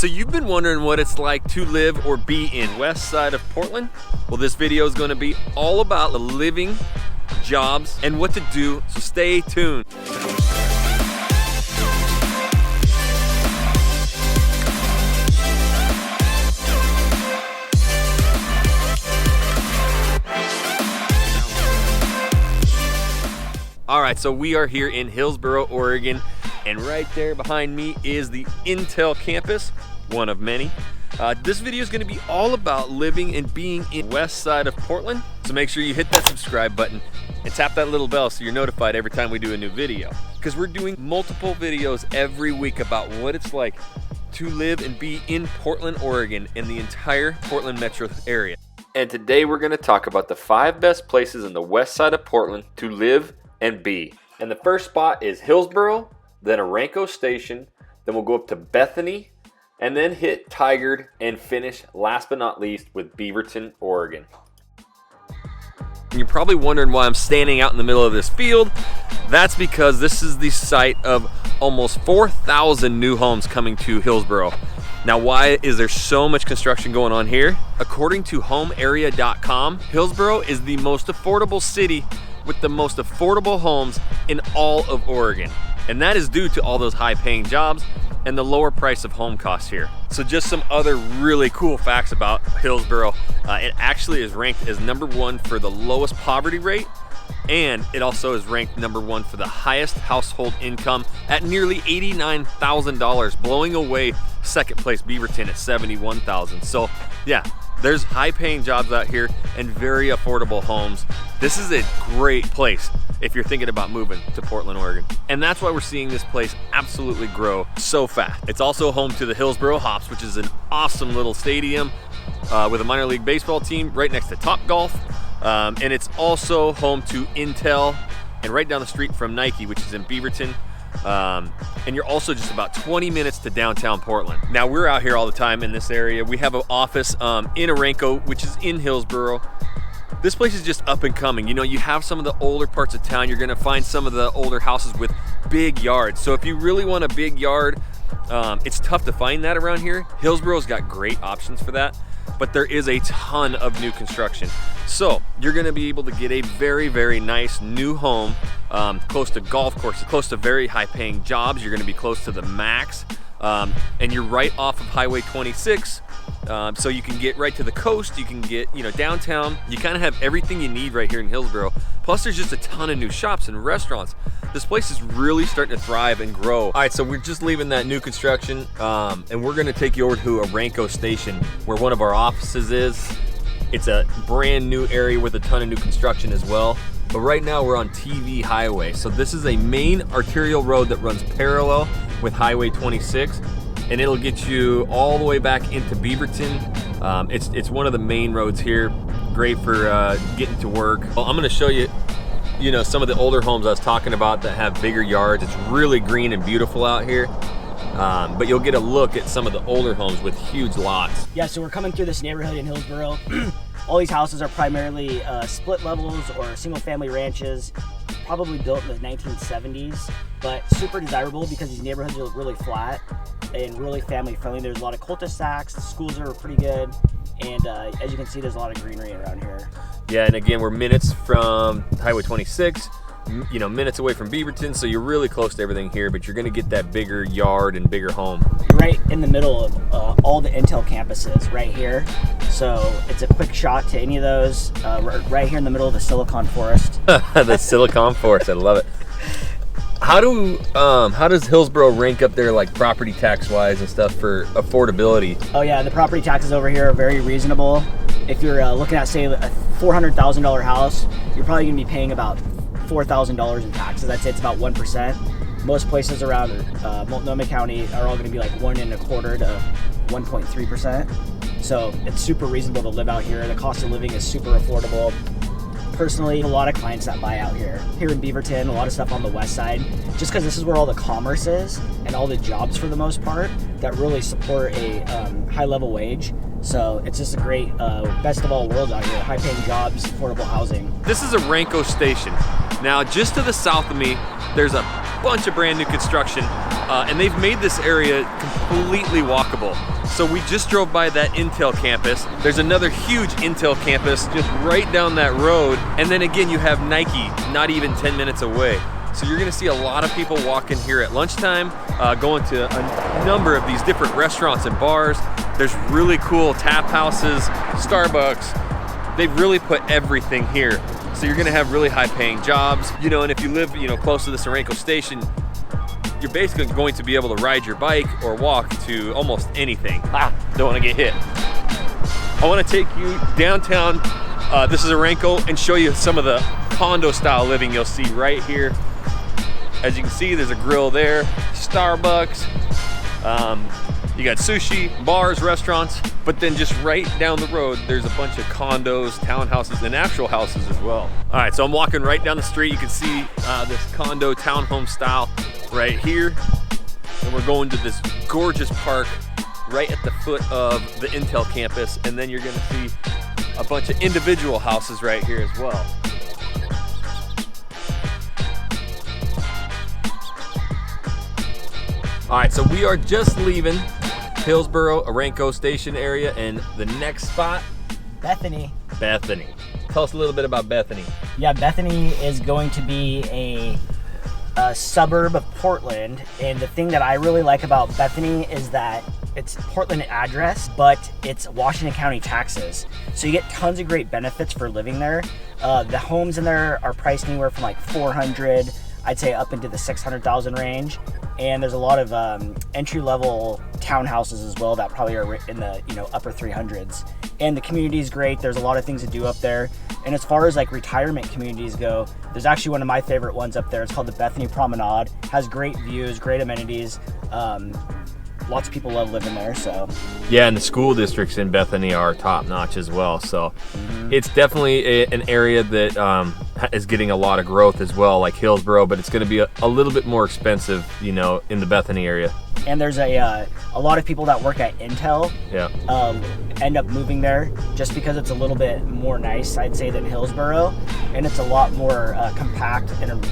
So you've been wondering what it's like to live or be in west side of Portland? Well, this video is going to be all about the living, jobs, and what to do, so stay tuned. All right, so we are here in Hillsboro, Oregon, and right there behind me is the Intel campus, one of many. This video is going to be all about living and being in west side of Portland. So make sure you hit that subscribe button and tap that little bell so you're notified every time we do a new video. Because we're doing multiple videos every week about what it's like to live and be in Portland, Oregon, and the entire Portland metro area. And today we're going to talk about the 5 best places in the west side of Portland to live and be. And the first spot is Hillsboro, then Orenco Station, then we'll go up to Bethany, and then hit Tigard, and finish last but not least with Beaverton, Oregon. And you're probably wondering why I'm standing out in the middle of this field. That's because this is the site of almost 4,000 new homes coming to Hillsboro. Now, why is there so much construction going on here? According to homearea.com, Hillsboro is the most affordable city with the most affordable homes in all of Oregon. And that is due to all those high-paying jobs and the lower price of home costs here. So just some other really cool facts about Hillsboro. It actually is ranked as #1 for the lowest poverty rate, and it also is ranked #1 for the highest household income at nearly $89,000, blowing away second place Beaverton at $71,000. So yeah, there's high-paying jobs out here and very affordable homes. This is a great place if you're thinking about moving to Portland, Oregon. And that's why we're seeing this place absolutely grow so fast. It's also home to the Hillsboro Hops, which is an awesome little stadium with a minor league baseball team right next to Topgolf. And it's also home to Intel and right down the street from Nike, which is in Beaverton. And you're also just about 20 minutes to downtown Portland. Now, we're out here all the time in this area. We have an office in Orenco, which is in Hillsboro. This place is just up and coming. You know, you have some of the older parts of town. You're gonna find some of the older houses with big yards. So if you really want a big yard, it's tough to find that around here. Hillsboro's got great options for that, but there is a ton of new construction. So you're gonna be able to get a very, very nice new home, close to golf courses, close to very high paying jobs. You're gonna be close to the max, and you're right off of Highway 26. So you can get right to the coast, you can get, downtown. You kind of have everything you need right here in Hillsboro. Plus there's just a ton of new shops and restaurants. This place is really starting to thrive and grow. All right, so we're just leaving that new construction, and we're gonna take you over to Orenco Station, where one of our offices is. It's a brand new area with a ton of new construction as well. But right now we're on TV Highway. So this is a main arterial road that runs parallel with Highway 26. And it'll get you all the way back into Beaverton. It's one of the main roads here, great for getting to work. Well, I'm gonna show you, some of the older homes I was talking about that have bigger yards. It's really green and beautiful out here. But you'll get a look at some of the older homes with huge lots. Yeah, so we're coming through this neighborhood in Hillsboro. All these houses are primarily split levels or single family ranches, probably built in the 1970s, but super desirable because these neighborhoods are really flat and really family friendly. There's a lot of cul-de-sacs, the schools are pretty good, and as you can see, there's a lot of greenery around here. Yeah, and again, we're minutes from Highway 26, minutes away from Beaverton, so you're really close to everything here, but you're gonna get that bigger yard and bigger home. You're right in the middle of all the Intel campuses right here, so it's a quick shot to any of those. Right here in the middle of the Silicon Forest. The Silicon Forest, I love it. How does Hillsboro rank up there, like property tax wise and stuff, for affordability? Oh yeah, the property taxes over here are very reasonable. If you're looking at, say, a $400,000 house, you're probably gonna be paying about $4,000 in taxes. I'd say it's about 1%. Most places around Multnomah County are all gonna be like 1.25% to 1.3%. So it's super reasonable to live out here. The cost of living is super affordable. Personally, a lot of clients that buy out here in Beaverton, a lot of stuff on the west side, just because this is where all the commerce is and all the jobs for the most part that really support a high level wage. So it's just a great best of all worlds out here. High paying jobs, affordable housing. This is Orenco Station. Now just to the south of me, there's a bunch of brand new construction, and they've made this area completely walkable. So we just drove by that Intel campus. There's another huge Intel campus just right down that road. And then again, you have Nike not even 10 minutes away. So you're gonna see a lot of people walking here at lunchtime, going to a number of these different restaurants and bars. There's really cool tap houses, Starbucks. They've really put everything here. So you're gonna have really high paying jobs. You know, and if you live, you know, close to this Orenco station, you're basically going to be able to ride your bike or walk to almost anything. Don't want to get hit. I want to take you downtown. This is Orenco, and show you some of the condo style living you'll see right here. As you can see, there's a grill there, Starbucks. You got sushi, bars, restaurants, but then just right down the road, there's a bunch of condos, townhouses, and actual houses as well. All right, so I'm walking right down the street. You can see this condo townhome style right here. And we're going to this gorgeous park right at the foot of the Intel campus. And then you're gonna see a bunch of individual houses right here as well. All right, so we are just leaving Hillsboro, Orenco station area, and the next spot, Bethany. Bethany. Tell us a little bit about Bethany. Yeah, Bethany is going to be a suburb of Portland, and the thing that I really like about Bethany is that it's Portland address, but it's Washington County taxes. So you get tons of great benefits for living there. The homes in there are priced anywhere from like 400, I'd say up into the 600,000 range. And there's a lot of entry-level townhouses as well that probably are in the upper 300s. And the community is great. There's a lot of things to do up there. And as far as like retirement communities go, there's actually one of my favorite ones up there. It's called the Bethany Promenade. Has great views, great amenities. Lots of people love living there. So yeah, and the school districts in Bethany are top notch as well. So it's definitely an area that is getting a lot of growth as well, like Hillsboro, but it's going to be a little bit more expensive, you know, in the Bethany area. And there's a lot of people that work at Intel end up moving there just because it's a little bit more nice, I'd say, than Hillsboro, and it's a lot more compact and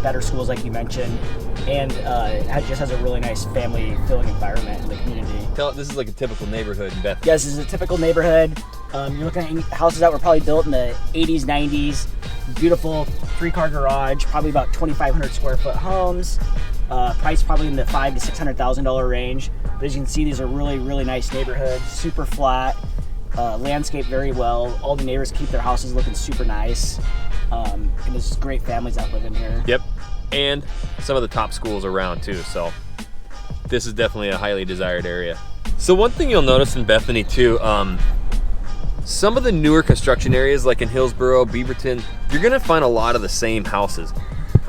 better schools, like you mentioned, and it just has a really nice family-filling environment in the community. This is like a typical neighborhood in Bethany. Yes, this is a typical neighborhood. You're looking at houses that were probably built in the 80s, 90s. Beautiful 3-car garage, probably about 2,500 square foot homes. Price probably in the $500,000 to $600,000 range. But as you can see, these are really, really nice neighborhoods. Super flat, landscaped very well. All the neighbors keep their houses looking super nice. And there's great families that live in here. Yep, and some of the top schools around too. So this is definitely a highly desired area. So one thing you'll notice in Bethany too, some of the newer construction areas like in Hillsboro, Beaverton, you're gonna find a lot of the same houses.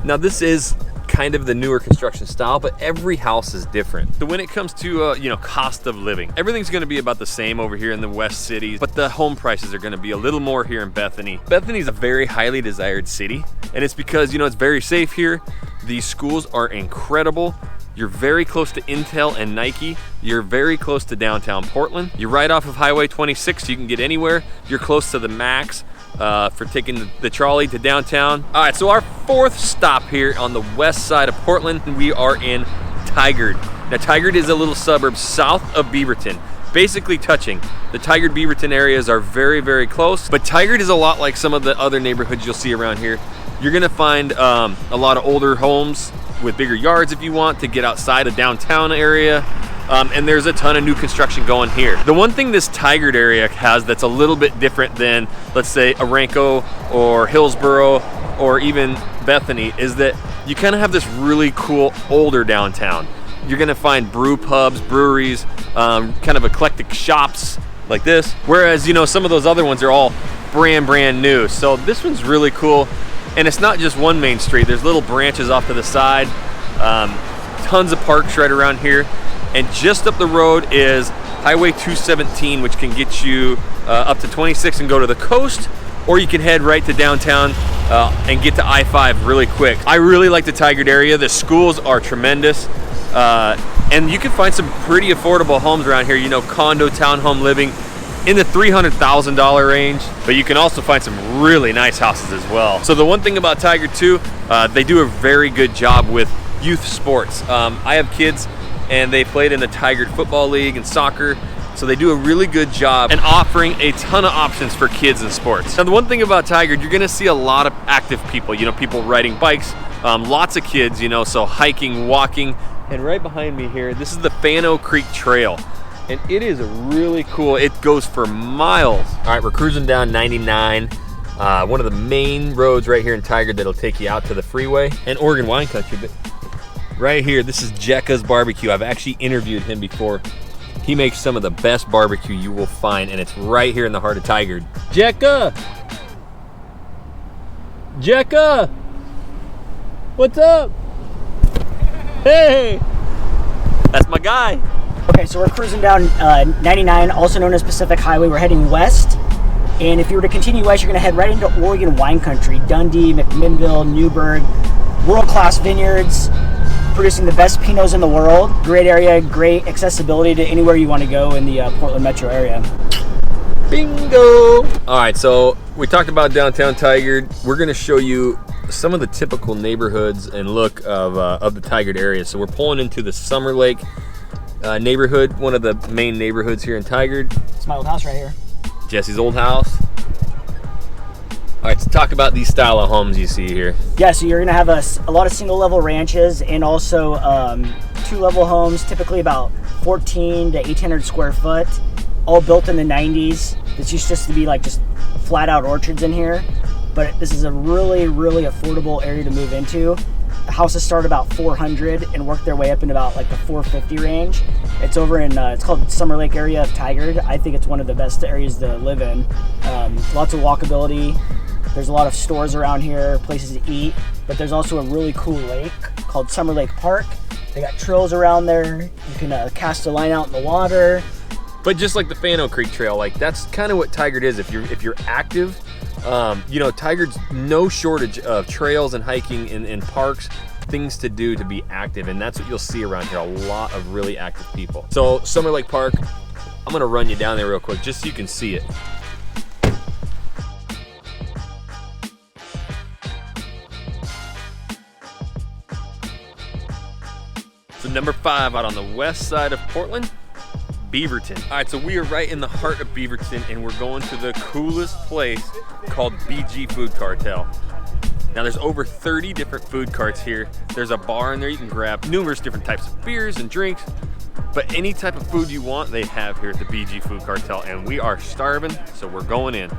Now this is kind of the newer construction style, but every house is different. So when it comes to cost of living, everything's going to be about the same over here in the West Cities, but the home prices are going to be a little more here in Bethany. Bethany is a very highly desired city, and it's because it's very safe here. These schools are incredible. You're very close to Intel and Nike. You're very close to downtown Portland. You're right off of Highway 26, so you can get anywhere. You're close to the max for taking the trolley to downtown. All right, so our fourth stop here on the west side of Portland, we are in Tigard. Now, Tigard is a little suburb south of Beaverton, basically touching. The Tigard Beaverton areas are very, very close, but Tigard is a lot like some of the other neighborhoods you'll see around here. You're gonna find a lot of older homes with bigger yards if you want to get outside of downtown area. And there's a ton of new construction going here. The one thing this Tigard area has that's a little bit different than, let's say, Orenco or Hillsboro or even Bethany is that you kind of have this really cool older downtown. You're gonna find brew pubs, breweries, kind of eclectic shops like this. Whereas, some of those other ones are all brand new. So this one's really cool. And it's not just one main street. There's little branches off to the side. Tons of parks right around here. And just up the road is Highway 217, which can get you up to 26 and go to the coast, or you can head right to downtown and get to I-5 really quick. I really like the Tigard area. The schools are tremendous. And you can find some pretty affordable homes around here, condo, townhome living in the $300,000 range, but you can also find some really nice houses as well. So the one thing about Tigard too, they do a very good job with youth sports. I have kids and they played in the Tigard Football League and soccer. So they do a really good job and offering a ton of options for kids in sports. Now the one thing about Tigard, you're gonna see a lot of active people, people riding bikes, lots of kids, so hiking, walking. And right behind me here, this is the Fano Creek Trail. And it is really cool. It goes for miles. All right, we're cruising down 99, one of the main roads right here in Tigard that'll take you out to the freeway and Oregon wine country. But right here, this is Jekka's Barbecue. I've actually interviewed him before. He makes some of the best barbecue you will find, and it's right here in the heart of Tigard. Jekka! Jekka! What's up? Hey! That's my guy. Okay, so we're cruising down 99, also known as Pacific Highway. We're heading west, and if you were to continue west, you're gonna head right into Oregon wine country. Dundee, McMinnville, Newburgh, world-class vineyards, producing the best Pinots in the world. Great area, great accessibility to anywhere you want to go in the Portland metro area. Bingo! All right, so we talked about downtown Tigard. We're gonna show you some of the typical neighborhoods and look of the Tigard area. So we're pulling into the Summer Lake neighborhood, one of the main neighborhoods here in Tigard. It's my old house right here. Jesse's old house. All right, so talk about these style of homes you see here. Yeah, so you're gonna have a lot of single level ranches and also 2-level homes, typically about 14 to 1,800 square foot, all built in the 90s. This used just to be like just flat out orchards in here, but this is a really, really affordable area to move into. The houses start about 400 and work their way up in about like the 450 range. It's over in, it's called Summer Lake area of Tigard. I think it's one of the best areas to live in. Lots of walkability. There's a lot of stores around here, places to eat, but there's also a really cool lake called Summer Lake Park. They got trails around there. You can cast a line out in the water. But just like the Fano Creek Trail, like that's kind of what Tigard is. If you're active, Tigard's no shortage of trails and hiking and parks, things to do to be active, and that's what you'll see around here, a lot of really active people. So Summer Lake Park, I'm gonna run you down there real quick just so you can see it. So number 5 out on the west side of Portland, Beaverton. All right, so we are right in the heart of Beaverton and we're going to the coolest place called BG Food Cartel. Now there's over 30 different food carts here. There's a bar in there you can grab numerous different types of beers and drinks, but any type of food you want, they have here at the BG Food Cartel, and we are starving, so we're going in.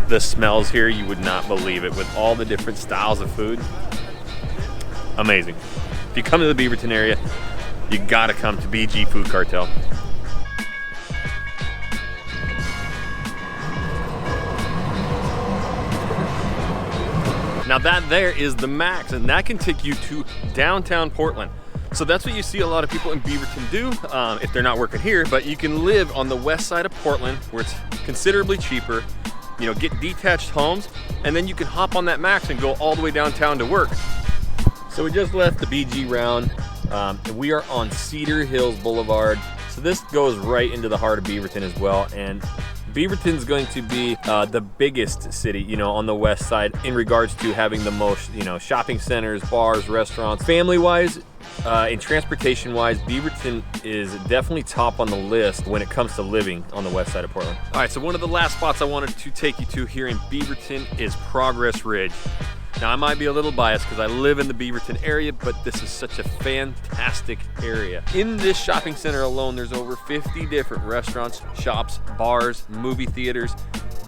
The smells here, you would not believe it, with all the different styles of food. Amazing. If you come to the Beaverton area, you gotta come to BG Food Cartel. Now that there is the max, and that can take you to downtown Portland. So that's what you see a lot of people in Beaverton do if they're not working here, but you can live on the west side of Portland where it's considerably cheaper, get detached homes, and then you can hop on that max and go all the way downtown to work. So we just left the BG round, and we are on Cedar Hills Boulevard. So this goes right into the heart of Beaverton as well, and Beaverton's going to be the biggest city, on the west side in regards to having the most, shopping centers, bars, restaurants. Family-wise and transportation-wise, Beaverton is definitely top on the list when it comes to living on the west side of Portland. All right, so one of the last spots I wanted to take you to here in Beaverton is Progress Ridge. Now, I might be a little biased because I live in the Beaverton area, but this is such a fantastic area. In this shopping center alone, there's over 50 different restaurants, shops, bars, movie theaters,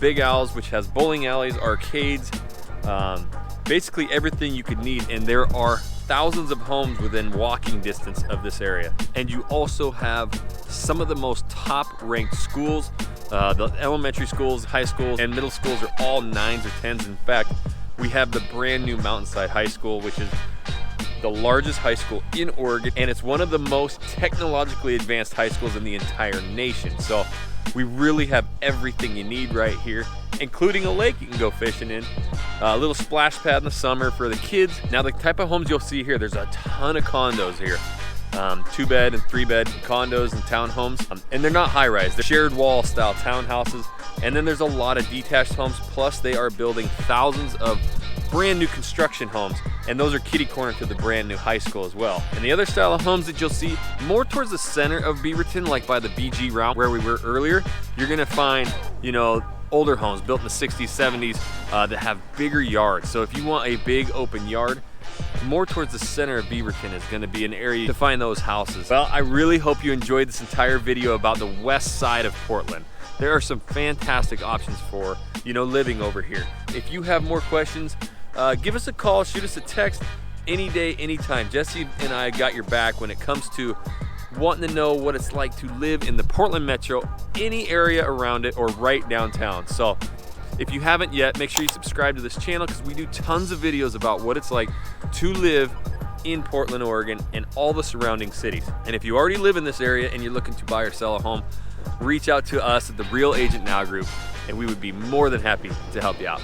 Big Owls, which has bowling alleys, arcades, basically everything you could need. And there are thousands of homes within walking distance of this area. And you also have some of the most top-ranked schools. The elementary schools, high schools, and middle schools are all 9s or 10s. In fact, we have the brand new Mountainside High School, which is the largest high school in Oregon, and it's one of the most technologically advanced high schools in the entire nation. So we really have everything you need right here, including a lake you can go fishing in, a little splash pad in the summer for the kids. Now, the type of homes you'll see here, there's a ton of condos here. 2-bed and 3-bed condos and townhomes, and they're not high-rise, they're shared wall style townhouses. And then there's a lot of detached homes, plus they are building thousands of brand new construction homes, and those are kitty corner to the brand new high school as well. And the other style of homes that you'll see more towards the center of Beaverton, like by the BG route where we were earlier, you're gonna find, you know, older homes built in the 60s, 70s that have bigger yards. So if you want a big open yard, more towards the center of Beaverton is going to be an area to find those houses. Well, I really hope you enjoyed this entire video about the west side of Portland. There are some fantastic options for, you know, living over here. If you have more questions, give us a call, shoot us a text any day, anytime. Jesse and I got your back when it comes to wanting to know what it's like to live in the Portland metro, any area around it, or right downtown. So if you haven't yet, make sure you subscribe to this channel because we do tons of videos about what it's like to live in Portland, Oregon, and all the surrounding cities. And if you already live in this area and you're looking to buy or sell a home, reach out to us at the Real Agent Now group, and we would be more than happy to help you out.